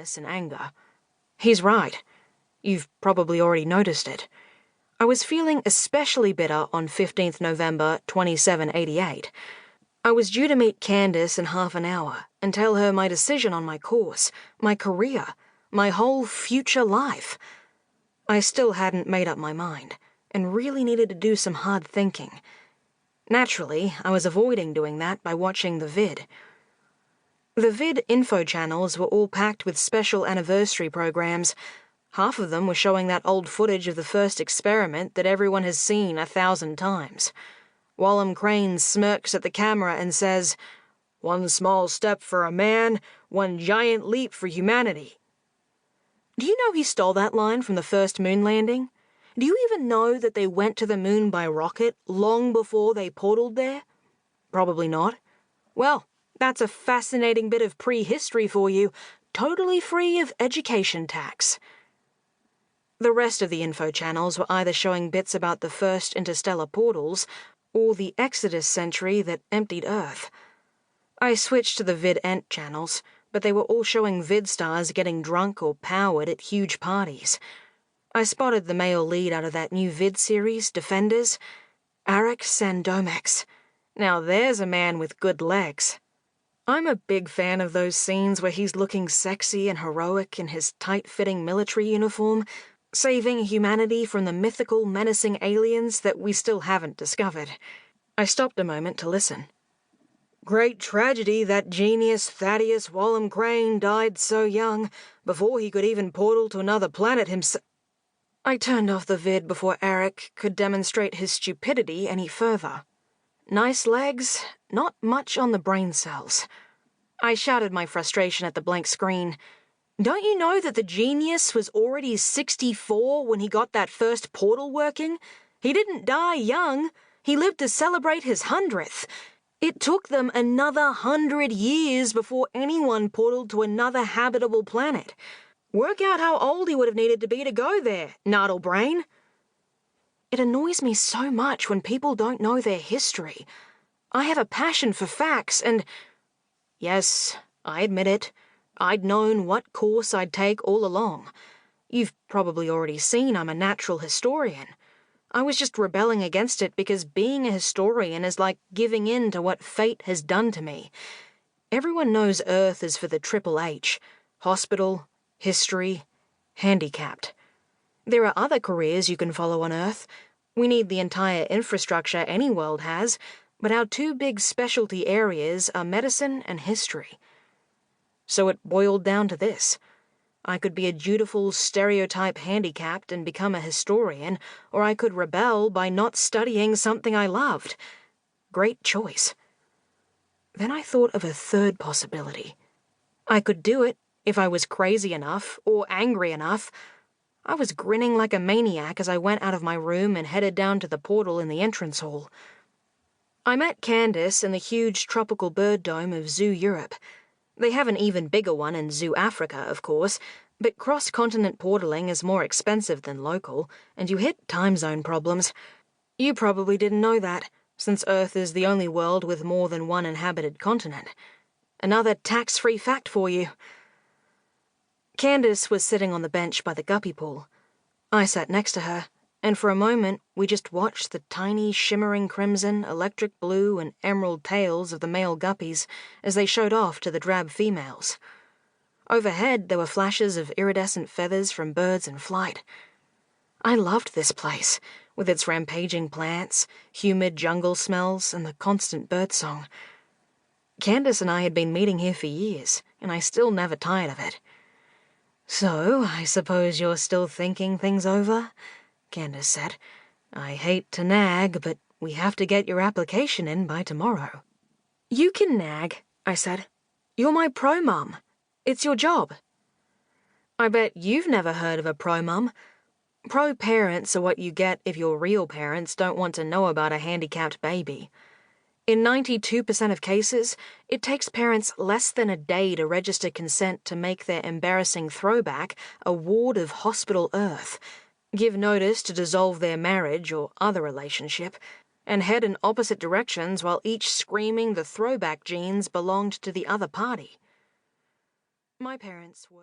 bitterness and anger. He's right. You've probably already noticed it. I was feeling especially bitter on 15th November 2788. I was due to meet Candace in half an hour and tell her my decision on my course, my career, my whole future life. I still hadn't made up my mind, and really needed to do some hard thinking. Naturally, I was avoiding doing that by watching the vid. The vid info channels were all packed with special anniversary programs. Half of them were showing that old footage of the first experiment that everyone has seen 1,000 times. Wallum Crane smirks at the camera and says, "One small step for a man, one giant leap for humanity." Do you know he stole that line from the first moon landing? Do you even know that they went to the moon by rocket long before they portaled there? Probably not. Well, that's a fascinating bit of prehistory for you, totally free of education tax. The rest of the info channels were either showing bits about the first interstellar portals or the Exodus century that emptied Earth. I switched to the vid-ent channels, but they were all showing vid stars getting drunk or powered at huge parties. I spotted the male lead out of that new vid series, Defenders, Arik Sandomex. Now there's a man with good legs. I'm a big fan of those scenes where he's looking sexy and heroic in his tight-fitting military uniform, saving humanity from the mythical, menacing aliens that we still haven't discovered. I stopped a moment to listen. "Great tragedy that genius Thaddeus Wallum Crane died so young, before he could even portal to another planet himself." I turned off the vid before Arik could demonstrate his stupidity any further. Nice legs, not much on the brain cells. I shouted my frustration at the blank screen. Don't you know that the genius was already 64 when he got that first portal working? He didn't die young. He lived to celebrate his 100th. It took them another 100 years before anyone portaled to another habitable planet. Work out how old he would have needed to be go there, Noddlebrain. It annoys me so much when people don't know their history. I have a passion for facts and... Yes, I admit it. I'd known what course I'd take all along. You've probably already seen I'm a natural historian. I was just rebelling against it because being a historian is like giving in to what fate has done to me. Everyone knows Earth is for the Triple H: hospital, history, handicapped. There are other careers you can follow on Earth. We need the entire infrastructure any world has, but our two big specialty areas are medicine and history. So it boiled down to this. I could be a dutiful stereotype handicapped and become a historian, or I could rebel by not studying something I loved. Great choice. Then I thought of a third possibility. I could do it if I was crazy enough or angry enough. I was grinning like a maniac as I went out of my room and headed down to the portal in the entrance hall. I met Candace in the huge tropical bird dome of Zoo Europe. They have an even bigger one in Zoo Africa, of course, but cross-continent portaling is more expensive than local, and you hit time zone problems. You probably didn't know that, since Earth is the only world with more than one inhabited continent. Another tax-free fact for you. Candace was sitting on the bench by the guppy pool. I sat next to her, and for a moment we just watched the tiny, shimmering crimson, electric blue, and emerald tails of the male guppies as they showed off to the drab females. Overhead there were flashes of iridescent feathers from birds in flight. I loved this place, with its rampaging plants, humid jungle smells, and the constant birdsong. Candace and I had been meeting here for years, and I still never tired of it. "So, I suppose you're still thinking things over?" Candace said. "I hate to nag, but we have to get your application in by tomorrow." "You can nag," I said. "You're my pro-mum. It's your job." "I bet you've never heard of a pro-mum. Pro-parents are what you get if your real parents don't want to know about a handicapped baby. In 92% of cases, it takes parents less than a day to register consent to make their embarrassing throwback a ward of Hospital Earth, give notice to dissolve their marriage or other relationship, and head in opposite directions while each screaming the throwback genes belonged to the other party. My parents were...